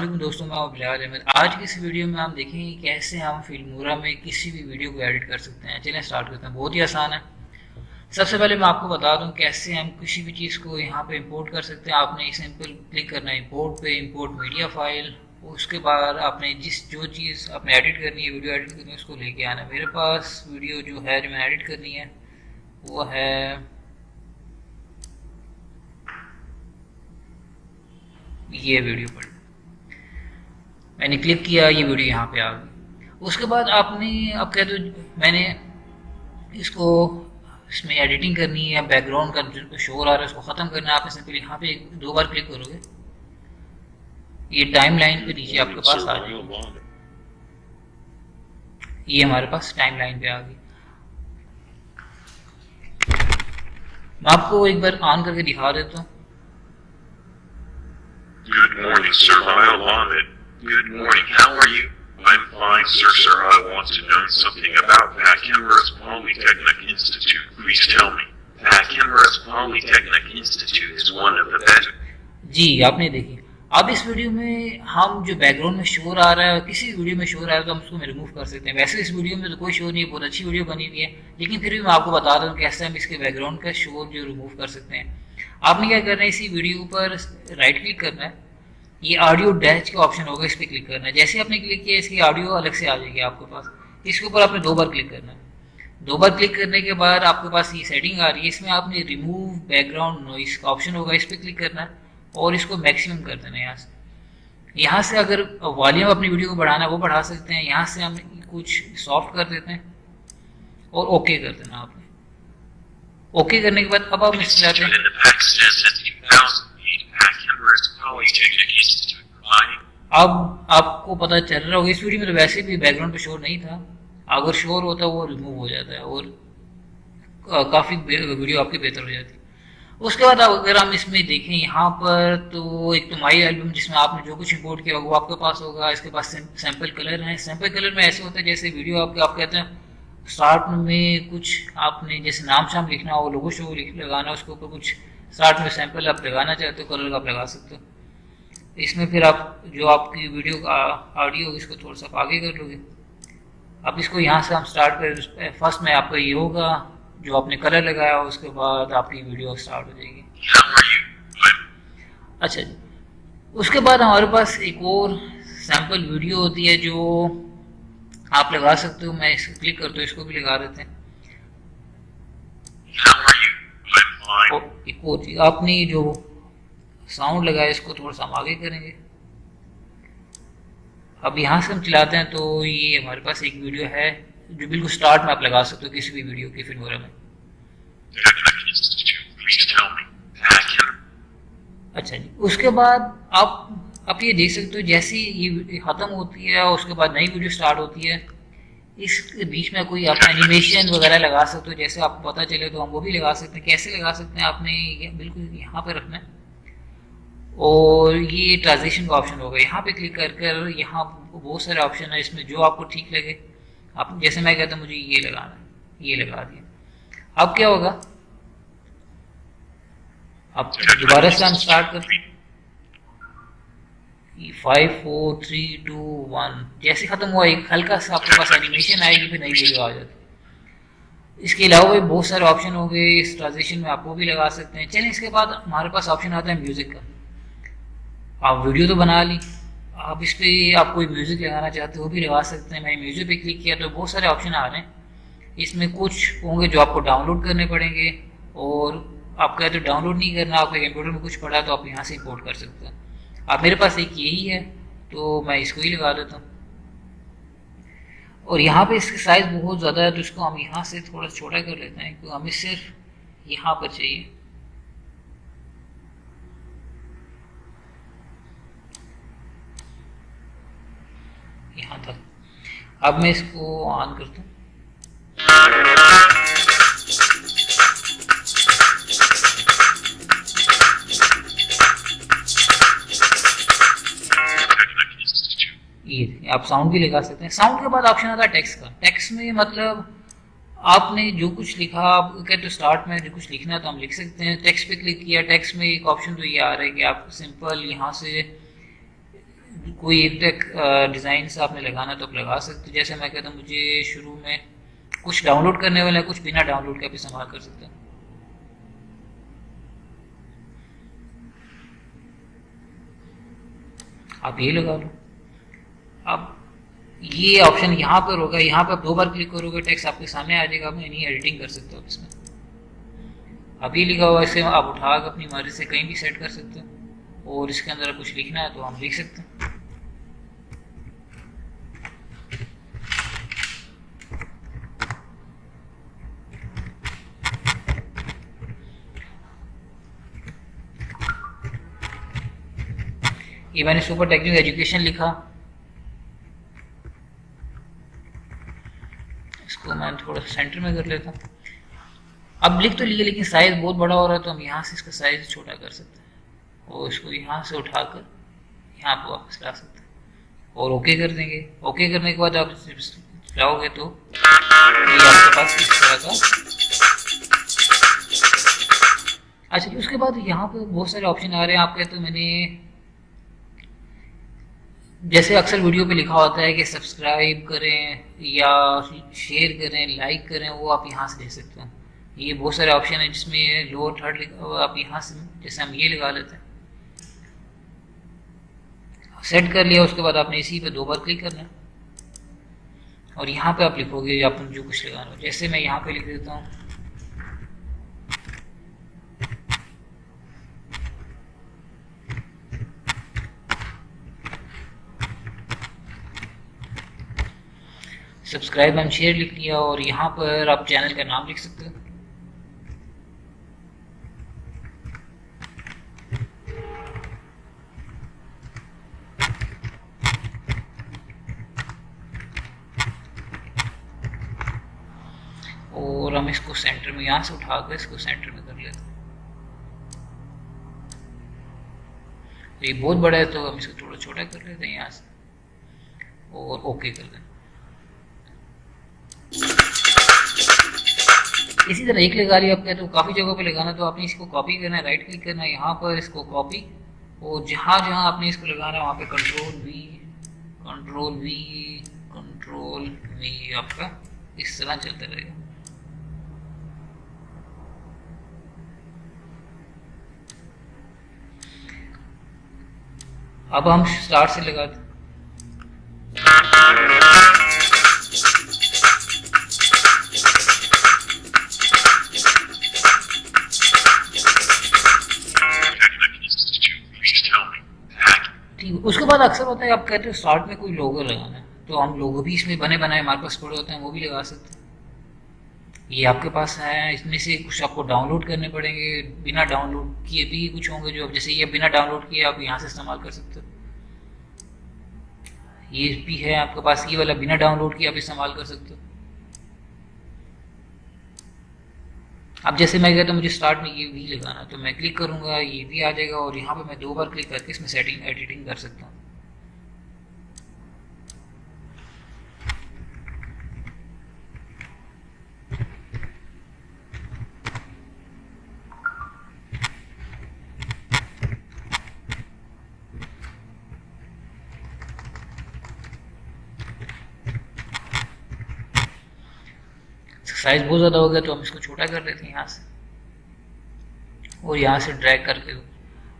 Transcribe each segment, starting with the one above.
वालेकुम दोस्तों, मैं बिलाल अहमद। आज की इस वीडियो में हम देखेंगे कैसे हम फिल्मोरा में किसी भी वीडियो को एडिट कर सकते हैं। चलिए स्टार्ट करते हैं। बहुत ही आसान है। सबसे पहले मैं आपको बता दूं कैसे हम किसी भी चीज़ को यहाँ पे इंपोर्ट कर सकते हैं। आपने सिंपल क्लिक करना है इंपोर्ट पे, इंपोर्ट मीडिया फाइल। उसके बाद आपने जो चीज़ आपने एडिट करनी है, वीडियो एडिट करनी है, उसको लेके आना है। मेरे पास वीडियो जो है जो मैंने एडिट करनी है वो है ये वीडियो पर। मैंने क्लिक किया, ये वीडियो यहाँ पे आ गई। उसके बाद आपने अब कह दो मैंने इसको इसमें एडिटिंग करनी है, बैकग्राउंड का जो शोर आ रहा है उसको ख़त्म करना है। आपने सिंपली यहाँ पे दो बार क्लिक करोगे, ये टाइम लाइन पे नीचे आपके पास आ जाएगी। ये हमारे पास टाइम लाइन पे आ गई। मैं आपको एक बार ऑन करके दिखा देता हूँ। Good morning, sir. Lyle Ahmed. Good morning. How are you? I'm fine, sir. I want to know something about Packenras Polytechnic Institute. Please tell me. Packenras Polytechnic Institute is one of the better. जी, आपने देखी। अब इस video में हम जो background में शोर आ रहा है, किसी वीडियो में शोर आ रहा है तो हम उसको रिमूव कर सकते हैं। वैसे इस वीडियो में तो कोई शोर नहीं है, बहुत अच्छी वीडियो बनी हुई है, लेकिन फिर भी मैं आपको बता दूं कैसे हम इसके बैकग्राउंड का शोर जो रिमूव कर सकते हैं। आपने क्या करना है, इसी वीडियो पर राइट क्लिक करना है, ये ऑडियो डैश का ऑप्शन होगा, इस पर क्लिक करना है। जैसे आपने क्लिक किया इसकी ऑडियो अलग से आ जाएगी आपके पास। इसके ऊपर आपने दो बार क्लिक करना है। दो बार क्लिक करने के बाद आपके पास ये सेटिंग आ रही है, इसमें आपने रिमूव बैकग्राउंड नॉइस का ऑप्शन होगा, इस पर क्लिक करना है और इसको मैक्सिमम कर देना है। यहाँ से अगर वॉल्यूम अपनी वीडियो को बढ़ाना है वो बढ़ा सकते हैं। यहाँ से हम कुछ सॉफ्ट कर देते हैं और ओके कर देना आपने। ओके करने के बाद अब आप इसमें जाते हैं। अब आपको पता चल रहा होगा, इस वीडियो में तो वैसे भी बैकग्राउंड पे शोर नहीं था, अगर शोर होता वो रिमूव हो जाता है और काफ़ी वीडियो आपकी बेहतर हो जाती है। उसके बाद अगर हम इसमें देखें यहाँ पर, तो एक तो माई एल्बम जिसमें आपने जो कुछ इंपोर्ट किया होगा वो आपके पास होगा। इसके पास सैम्पल कलर हैं। सैम्पल कलर में ऐसे होता है जैसे वीडियो आप कहते हैं स्टार्ट में कुछ आपने जैसे नाम शाम लिखना हो, लोगो शो लगाना, उसके ऊपर कुछ स्टार्ट में सैंपल आप लगाना चाहते हो, कलर आप लगा सकते हो। इसमें फिर आप जो आपकी वीडियो का ऑडियो इसको थोड़ा सा आगे कर लोगे। अब इसको यहाँ से हम स्टार्ट कर, फर्स्ट में आपका ये होगा जो आपने कलर लगाया, उसके बाद आपकी वीडियो स्टार्ट हो जाएगी। अच्छा जी, उसके बाद हमारे पास एक और सैंपल वीडियो होती है जो आप लगा सकते हो। मैं इसको क्लिक करता हूँ, इसको भी लगा देते हैं। एक और चीज, आपने जो साउंड लगाया इसको थोड़ा सा हम आगे करेंगे। अब यहाँ से हम चलाते हैं तो ये हमारे पास एक वीडियो है जो बिल्कुल स्टार्ट में आप लगा सकते हो किसी भी वीडियो के फिल्मोरा में। अच्छा जी, उसके बाद आप ये देख सकते हो जैसे ये ख़त्म होती है उसके बाद नई वीडियो स्टार्ट होती है, इसके बीच में कोई आप एनिमेशन वगैरह लगा सकते हो। जैसे आपको पता चले तो हम वो भी लगा सकते हैं। कैसे लगा सकते हैं, आपने बिल्कुल यहाँ पे रखना है और ये ट्रांजिशन का ऑप्शन होगा, यहाँ पे क्लिक कर यहाँ बहुत सारे ऑप्शन है, इसमें जो आपको ठीक लगे आप, जैसे मैं कहता हूँ मुझे ये लगाना है, ये लगा दिया। अब क्या होगा, अब दोबारा से हम स्टार्ट करते हैं। 5 4 3 2 1 जैसे खत्म हुआ एक हल्का सा आपके पास एनिमेशन आएगी, फिर नई वीडियो आ जाती है। इसके अलावा भी बहुत सारे ऑप्शन हो गए, इस ट्रांजिशन में आप वो भी लगा सकते हैं। चलिए इसके बाद हमारे पास ऑप्शन आता है म्यूजिक का। आप वीडियो तो बना ली, आप इस पर आप कोई म्यूजिक लगाना चाहते हो वो भी लगा सकते हैं। मैंने म्यूजिक पे क्लिक किया तो बहुत सारे ऑप्शन आ रहे हैं। इसमें कुछ होंगे जो आपको डाउनलोड करने पड़ेंगे और आप कहते हो डाउनलोड नहीं करना, आपके कंप्यूटर में कुछ पड़ा तो आप यहाँ से इंपोर्ट कर सकते हैं। अब मेरे पास एक यही है तो मैं इसको ही लगा देता हूँ। और यहाँ पे इसकी साइज बहुत ज़्यादा है तो इसको हम यहाँ से थोड़ा छोटा कर लेते हैं क्योंकि हमें सिर्फ यहाँ पर चाहिए। यहाँ तक। अब मैं इसको ऑन करता हूँ। ये आप साउंड भी लगा सकते हैं। साउंड के बाद ऑप्शन आता है टेक्स्ट का। टेक्स्ट में मतलब आपने जो कुछ लिखा, आप कहते हो स्टार्ट में जो कुछ लिखना है तो हम लिख सकते हैं। टेक्स्ट पे क्लिक किया, टेक्स्ट में एक ऑप्शन तो ये आ रहा है कि आप सिंपल यहाँ से कोई एक टेक डिज़ाइन से आपने लगाना तो आप लगा सकते हो। जैसे मैं कहता हूँ मुझे शुरू में कुछ डाउनलोड करने वाला है, कुछ बिना डाउनलोड के आप इस्तेमाल कर सकते हैं। आप ये लगा लो। अब ये ऑप्शन यहाँ पर होगा, यहाँ पर आप 2 बार क्लिक करोगे टेक्स्ट आपके सामने आ जाएगा, आप नहीं एडिटिंग कर सकते हो इसमें। अभी लिखा हुआ इसे आप उठा कर अपनी मर्जी से कहीं भी सेट कर सकते हो, और इसके अंदर कुछ लिखना है तो हम लिख सकते हैं। ये मैंने सुपर टेक्निकल एजुकेशन लिखा, इसको मैं थोड़ा सेंटर में कर लेता हूँ। अब लिख तो लिए लेकिन साइज बहुत बड़ा हो रहा है, तो हम यहाँ से इसका साइज छोटा कर सकते हैं और इसको यहाँ से उठाकर यहाँ पर वापस ला सकते हैं और ओके कर देंगे। ओके करने के बाद आप जाओगे तो ये आपके पास इस तरह का। अच्छा, तो उसके बाद यहाँ पर बहुत सारे ऑप्शन आ रहे हैं। आप कहते हो मैंने जैसे अक्सर वीडियो पे लिखा होता है कि सब्सक्राइब करें या शेयर करें, लाइक करें, वो आप यहाँ से दे सकते हैं। ये बहुत सारे ऑप्शन है जिसमें लोअर थर्ड लिखा हुआ, आप यहाँ से जैसे हम ये लगा लेते हैं, सेट कर लिया। उसके बाद आपने इसी पे 2 बार क्लिक करना है और यहाँ पे आप लिखोगे आप जो कुछ लगाना हो। जैसे मैं यहाँ पे लिख देता हूँ सब्सक्राइब एंड शेयर लिख लिया, और यहाँ पर आप चैनल का नाम लिख सकते हो। और हम इसको सेंटर में यहाँ से उठाकर इसको सेंटर में कर लेते हैं। तो ये बहुत बड़ा है तो हम इसको थोड़ा छोटा कर लेते हैं यहाँ से और ओके कर दें। इसी तरह एक लगा लिया, आप कहते हो काफ़ी जगहों पे लगाना, तो आपने इसको कॉपी करना है, राइट क्लिक करना है, यहाँ पर इसको कॉपी, और जहाँ जहाँ आपने इसको लगाना है वहाँ पे कंट्रोल वी आपका इस तरह चलता रहेगा। अब हम स्टार्ट से लगाते हैं। उसके बाद अक्सर होता है आप कहते हो स्टार्ट में कोई लोगो लगाना है, तो हम लोगो भी इसमें बने बनाए हमारे पास पड़े होते हैं, वो भी लगा सकते हैं। ये आपके पास है, इसमें से कुछ आपको डाउनलोड करने पड़ेंगे, बिना डाउनलोड किए भी कुछ होंगे जो जैसे ये बिना डाउनलोड किए आप यहाँ से इस्तेमाल कर सकते हो। ये भी है आपके पास, ये वाला बिना डाउनलोड किए आप इस्तेमाल कर सकते हो। अब जैसे मैं कहता हूँ मुझे स्टार्ट में ये भी लगाना, तो मैं क्लिक करूँगा, ये भी आ जाएगा, और यहाँ पे मैं 2 बार क्लिक करके इसमें सेटिंग एडिटिंग कर सकता हूँ। साइज बहुत ज़्यादा हो गया तो हम इसको छोटा कर लेते हैं यहाँ से, और यहाँ से ड्रैग करके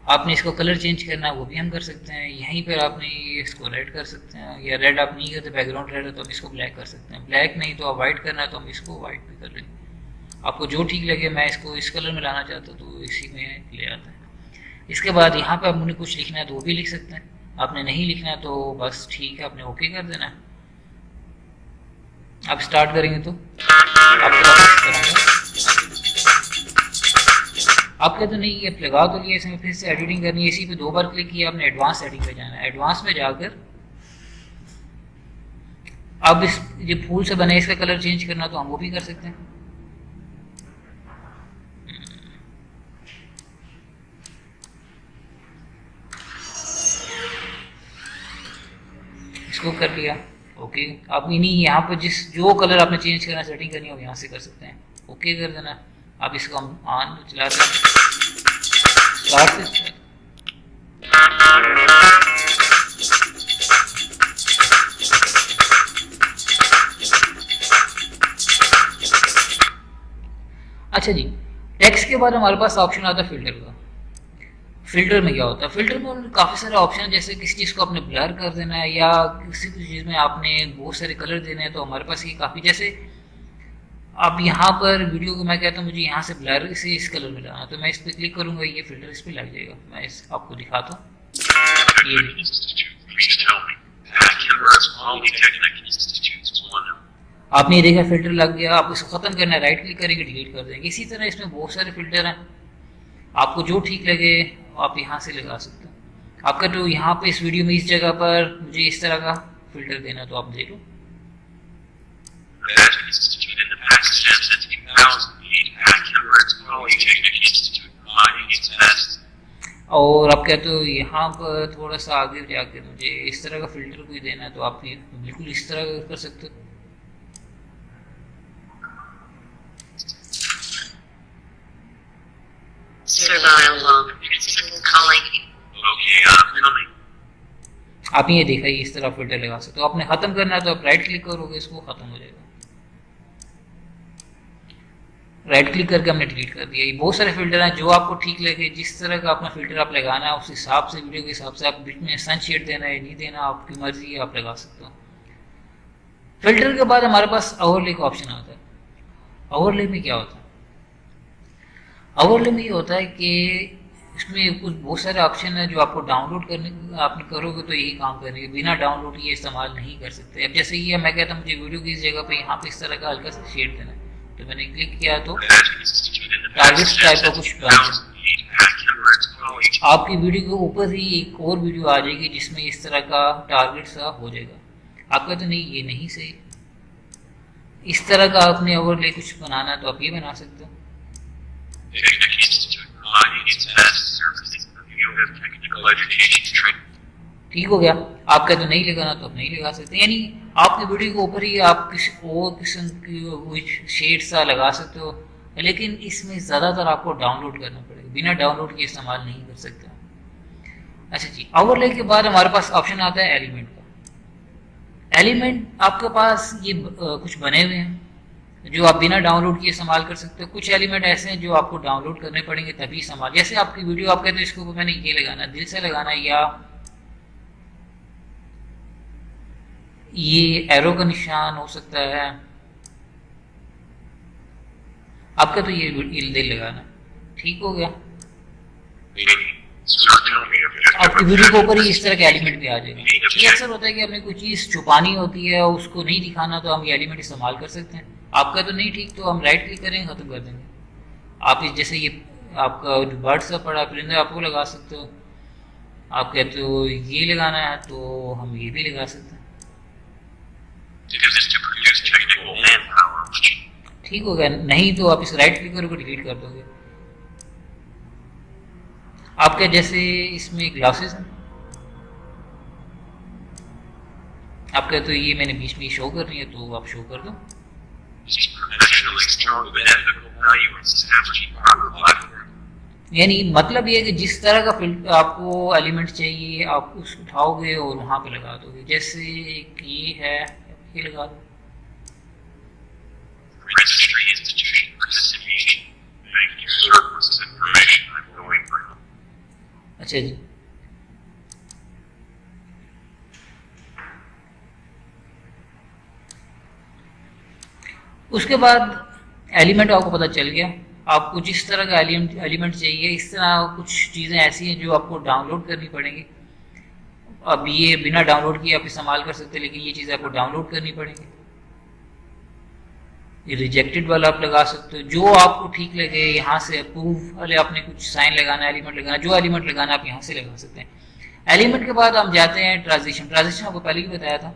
आपने इसको कलर चेंज करना है वो भी हम कर सकते हैं। यहीं पर आपने इसको रेड कर सकते हैं, या रेड आप नहीं करते, बैकग्राउंड रेड है तो हम इसको ब्लैक कर सकते हैं। ब्लैक नहीं तो आप वाइट करना है तो हम इसको वाइट भी कर लेंगे। आपको जो ठीक लगे, मैं इसको इस कलर में लाना चाहता हूँ तो इसी में ले आता है। इसके बाद यहाँ पर आपने कुछ लिखना है तो वो भी लिख सकते हैं, आपने नहीं लिखना है तो बस ठीक है, आपने ओके कर देना है। आप स्टार्ट करेंगे तो आप कहते नहीं ये लगा तो लिया, इसमें फिर से एडिटिंग करनी है, इसी पे 2 बार क्लिक किया, आपने एडवांस सेटिंग पे जाना है। एडवांस में जाकर अब इस ये फूल से बने इसका कलर चेंज करना तो हम वो भी कर सकते हैं। इसको कर लिया ओके। आप इन्हीं यहाँ पर जो कलर आपने चेंज करना सेटिंग करनी हो यहाँ से कर सकते हैं, ओके कर देना। आप इसको हम ऑन चलाते हैं, स्टार्ट से अच्छा जी, टेक्स्ट के बाद हमारे पास ऑप्शन आता है फिल्टर का। फिल्टर में क्या होता है? फिल्टर में काफ़ी सारे ऑप्शन है, जैसे किसी चीज़ को आपने ब्लर कर देना है या किसी चीज़ में आपने बहुत सारे कलर देने हैं, तो हमारे पास ये काफ़ी, जैसे अब यहाँ पर वीडियो को मैं कहता हूँ मुझे यहाँ से ब्लर से इस कलर में लाना, तो मैं इस पर क्लिक करूँगा, ये फिल्टर इस पर लग जाएगा। मैं इस आपको दिखाता हूँ, ये Please tell me. Canberra's Polytechnic Institute's one. आपने ये देखा फिल्टर लग गया। आप इसको खत्म करना है, राइट क्लिक करेंगे, डिलीट कर देंगे। इसी तरह इसमें बहुत सारे फिल्टर हैं, आपको जो ठीक लगे आप यहाँ से लगा सकते हो। आपका तो यहाँ पे इस वीडियो में इस जगह पर मुझे इस तरह का फिल्टर देना, तो आप देख लो। That institute in the Pakistan since 2008 at Canberra's Polytechnic Institute, providing its best. और आप कहते हो यहाँ पर थोड़ा सा आगे जाकर मुझे इस तरह का फिल्टर कोई देना है, तो आप ये बिल्कुल इस तरह का कर सकते हो। Survival log. It's calling. Okay, I'm coming. आप ये देखा, इस तरह फिल्टर लगा सकते हो। आपने खत्म करना है तो आप राइट क्लिक करोगे, इसको खत्म हो जाएगा। राइट क्लिक करके हमने डिलीट कर दिया। ये बहुत सारे फिल्टर हैं, जो आपको ठीक लगे, जिस तरह का अपना फिल्टर आप लगाना है उस हिसाब से, वीडियो के हिसाब से, आप बीच में सनशेड देना है नहीं देना आपकी मर्जी है, आप लगा सकते हो। फिल्टर के बाद हमारे पास ओवरले का ऑप्शन आता है। ओवरले में क्या होता है? ओवरले में ये होता है कि इसमें कुछ बहुत सारे ऑप्शन है जो आपको डाउनलोड करने, आपने करोगे तो यही काम करेंगे, बिना डाउनलोड ये इस्तेमाल नहीं कर सकते। अब जैसे ये मैं कहता हूँ मुझे वीडियो की इस जगह पे यहाँ पे इस तरह का हल्का सा शेड देना है, तो मैंने क्लिक किया तो टारगेट टाइप का कुछ आपकी वीडियो के ऊपर ही एक और वीडियो आ जाएगी जिसमें इस तरह का टारगेट सा हो जाएगा। आपका तो नहीं, ये नहीं सही। इस तरह का आपने ओवरले कुछ बनाना है तो आप ये बना सकते हो। ठीक हो गया। आपका तो नहीं लगाना तो आप नहीं लगा सकते, यानी आपकी वीडियो के ऊपर ही आप किसी और किस्म की शेड सा लगा सकते हो, लेकिन इसमें ज़्यादातर आपको डाउनलोड करना पड़ेगा, बिना डाउनलोड के इस्तेमाल नहीं कर सकते। अच्छा जी, ओवरले के बाद हमारे पास ऑप्शन आता है एलिमेंट का। एलिमेंट आपके पास ये कुछ बने हुए हैं जो आप बिना डाउनलोड किए इस्तेमाल कर सकते हो। कुछ एलिमेंट ऐसे हैं जो आपको डाउनलोड करने पड़ेंगे तभी इस्तेमाल, जैसे आपकी वीडियो आप कहते हो इसके ऊपर मैंने ये लगाना, दिल से लगाना, या ये एरो का निशान हो सकता है आपका, तो ये दिल लगाना। ठीक हो गया। आपकी वीडियो के ऊपर ही इस तरह के एलिमेंट भी आ जाएगा। ये अक्सर होता है कि हमें कोई चीज़ छुपानी होती है, उसको नहीं दिखाना, तो हम ये एलिमेंट इस्तेमाल कर सकते हैं। आपका तो नहीं ठीक, तो हम राइट क्लिक करेंगे, खत्म कर देंगे। आप इस जैसे ये आपका जो बर्ड सा पड़ा परिंदा आपको लगा सकते हो। आप कहते हो ये लगाना है तो हम ये भी लगा सकते हैं। ठीक हो गया। नहीं तो आप इस राइट क्लिक करोगे, डिलीट कर दोगे। आपके जैसे इसमें ग्लासेस हैं, आपका तो ये मैंने बीच में शो कर रही है, तो आप शो कर दो। यानी मतलब ये है कि जिस तरह का फिल्टर आपको एलिमेंट चाहिए आप उसको उठाओगे और वहां पे लगा दोगे। जैसे एक ये है, ये लगा दो। अच्छा जी, उसके बाद एलिमेंट आपको पता चल गया। आपको जिस तरह का एलिमेंट चाहिए, इस तरह कुछ चीज़ें ऐसी हैं जो आपको डाउनलोड करनी पड़ेंगी। अब ये बिना डाउनलोड किए आप इस्तेमाल कर सकते हैं, लेकिन ये चीज़ें आपको डाउनलोड करनी पड़ेंगी। ये रिजेक्टेड वाला आप लगा सकते हो, जो आपको ठीक लगे। यहाँ से अप्रूव वाले आपने कुछ साइन लगाना, एलिमेंट लगाना, जो एलिमेंट लगाना आप यहाँ से लगा सकते हैं। एलिमेंट के बाद हम जाते हैं ट्रांजिशन। ट्रांजिशन आपको पहले भी बताया था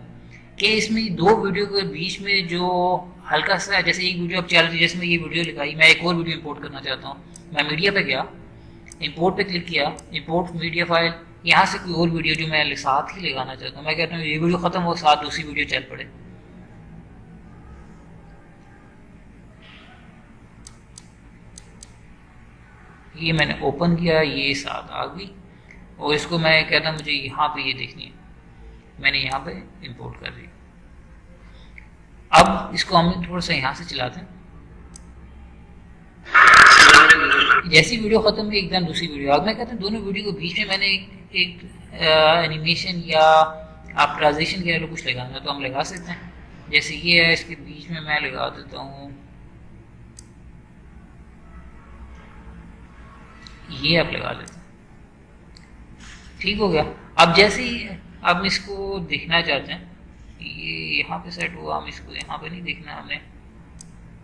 कि इसमें दो वीडियो के बीच में जो हल्का सा, जैसे एक वीडियो अब चल रही है जिसमें ये वीडियो लगाई, मैं एक और वीडियो इंपोर्ट करना चाहता हूँ। मैं मीडिया पे गया, इंपोर्ट पे क्लिक किया, इंपोर्ट मीडिया फाइल, यहाँ से कोई और वीडियो जो मैं साथ ही लगाना चाहता हूँ, मैं कहता हूँ ये वीडियो खत्म हो, साथ दूसरी वीडियो चल पड़े। ये मैंने ओपन किया, ये साथ आ गई, और इसको मैं कहता हूँ मुझे यहाँ पे ये देखनी है, मैंने यहाँ पे इंपोर्ट कर दी। अब इसको हम थोड़ा सा यहाँ से चलाते हैं। जैसी वीडियो खत्म हुई एकदम दूसरी वीडियो। अब मैं कहता हूँ दोनों वीडियो के बीच में मैंने एक एनिमेशन या आप ट्रांजिशन कह लो कुछ लगाना तो हम लगा सकते हैं। जैसे ये है, इसके बीच में मैं लगा देता हूँ ये, आप लगा लेते हैं, ठीक हो गया। अब जैसे ही अब इसको देखना चाहते हैं, ये यहाँ पे सेट हुआ, हम इसको यहाँ पे नहीं देखना, हमने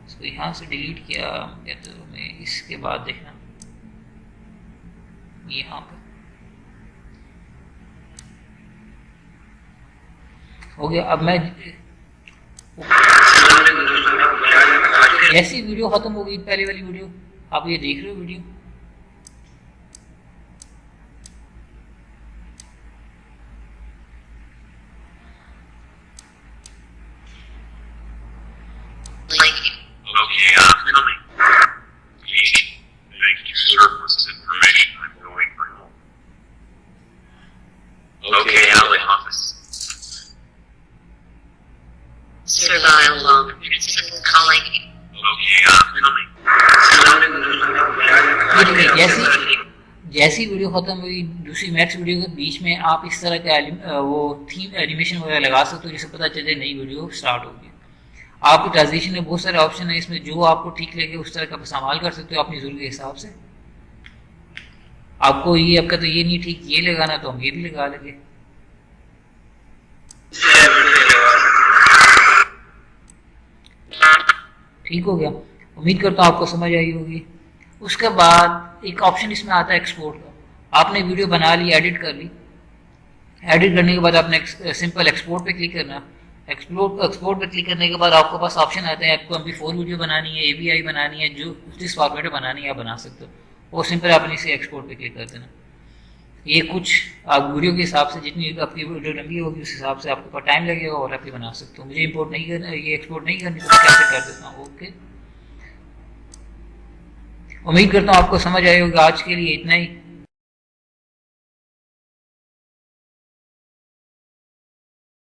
इसको यहाँ से डिलीट किया, कहते तो हमें इसके बाद देखना यहाँ पे हो गया। अब मैं ऐसी वीडियो खत्म हो गई, पहले वाली वीडियो आप ये देख रहे हो video, Okay, tell me. Thank you, sir, for this information. I'm going for home. Okay, Ali Hafiz. Sir Lyle, calling. Okay, tell me. जैसी वीडियो खत्म हुई दूसरी नेक्स्ट वीडियो के बीच में आप इस तरह का वो थीम एनिमेशन वगैरह लगा सकते हो जिससे पता चले नई वीडियो स्टार्ट होगी। आपकी ट्रांजिशन में बहुत सारे ऑप्शन है, इसमें जो आपको ठीक लगे उस तरह का इस्तेमाल कर सकते हो अपनी ज़रूरत के हिसाब से। आपको ये आपका तो ये नहीं ठीक ये लगाना तो हम ये भी लगा लेंगे। ठीक हो गया, उम्मीद करता हूँ आपको समझ आई होगी। उसके बाद एक ऑप्शन इसमें आता है एक्सपोर्ट का। आपने वीडियो बना ली, एडिट कर ली, एडिट करने के बाद आपने सिंपल एक्सपोर्ट पे क्लिक करना। एक्सपोर्ट पे क्लिक करने के बाद आपके पास ऑप्शन आता है आपको MP4 वीडियो बनानी है, AVI बनानी है, जो जिस फॉर्मेट में बनानी है आप बना सकते हो। वो सिंपल आपने इसे एक्सपोर्ट पे क्लिक कर देना। ये कुछ आप वीडियो के हिसाब से जितनी आपकी वीडियो लंबी होगी उस हिसाब से आपके पास टाइम लगेगा और आप ये बना सकते हो। मुझे इंपोर्ट नहीं करना, ये एक्सपोर्ट नहीं करनी तो मैं कैसे कर देता हूँ। ओके, उम्मीद करता हूँ आपको समझ आए होगा। आज के लिए इतना ही।